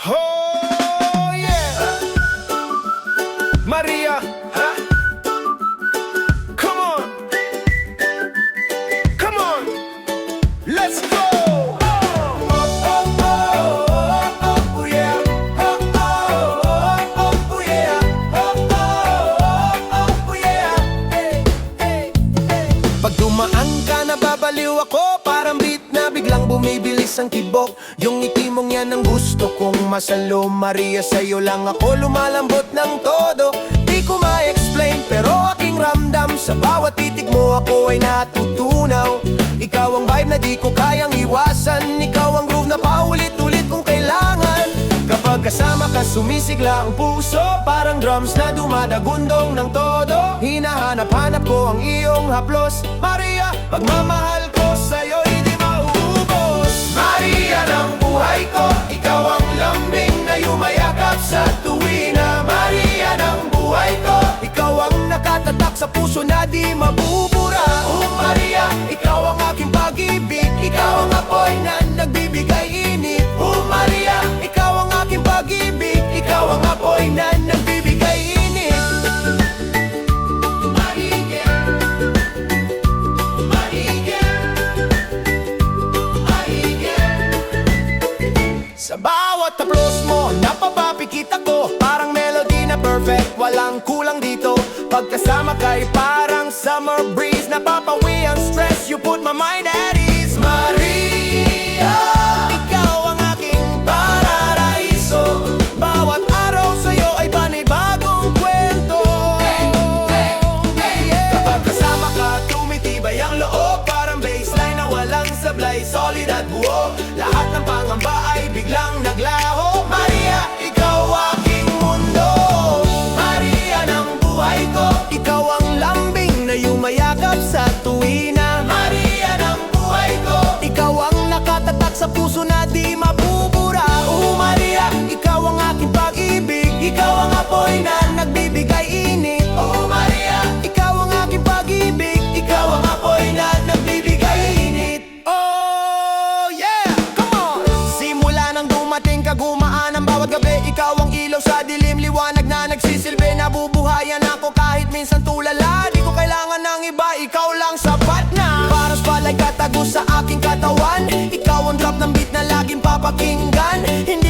Oh yeah, Maria, come on, come on, let's go. Oh, oh, oh, oh, oh, yeah. Oh, oh, oh, oh, yeah. Oh, oh, oh, yeah. Hey, hey, hey. Pag dumaan ka, nababaliw ako. Parang beat na biglang bumibilis ang tibok. Yung ngiti mong yan ang gusto kong masalo. Maria, sa'yo lang ako lumalambot ng todo. Di ko ma-explain pero aking ramdam. Sa bawat titig mo ako ay natutunaw. Ikaw ang vibe na di ko kayang iwasan. Ikaw ang groove na paulit-ulit kung kailangan. Kapag kasama ka sumisigla ang puso. Parang drums na dumadagundong ng todo. Hinahanap-hanap ko ang iyong haplos. Maria, pagmamahal ko sa'yo'y di maubos. Maria ng buhay ko, ikaw ang lambing na yumayakap sa tuwina. Maria ng buhay ko, ikaw ang nakatatak sa puso na di mabubura. Oh Maria, ikaw ang aking pag-ibig, ikaw ang apoy na nagbibigay init. Oh Maria, ikaw ang aking pag-ibig, ikaw ang apoy na nagbibigay init. Maria, Maria, Maria. Sa bawat haplos mo, napapapikit ako. Parang melody na perfect, walang kulang dito. Pagkasama ka'y parang summer breeze. Napapawi ang stress, you put my mind at ease. Maria, ikaw ang aking pararaiso. Bawat araw sa'yo ay panibagong kwento. Kapag kasama ka, tumitibay ang loob. Parang baseline na walang sablay, solid at buo. Lahat ng pangamba ay biglang naglaho. Maria, ikaw aking mundo. Maria ng buhay ko, ikaw ang lambing na yumayakap sa tuwina. Maria ng buhay ko, ikaw ang nakatatak sa puso na di mabubura. Oh Maria, ikaw ang aking pag-ibig, ikaw ang apoy na nagbibigay init. Oh Maria, ikaw ang aking pag-ibig, ikaw ang apoy na nagbibigay init. Oh yeah, come on! Simula nang dumating ka, gumaan ang bawat gabi. Ikaw ang ilaw sa dilim, liwanag na nagsisilbi. Nabubuhayan ako kahit minsan tulala. Di ko kailangan ng iba, ikaw lang sapat na. Parang spotlight katago sa aking katawan. Ikaw ang drop ng beat na laging papakinggan. Hindi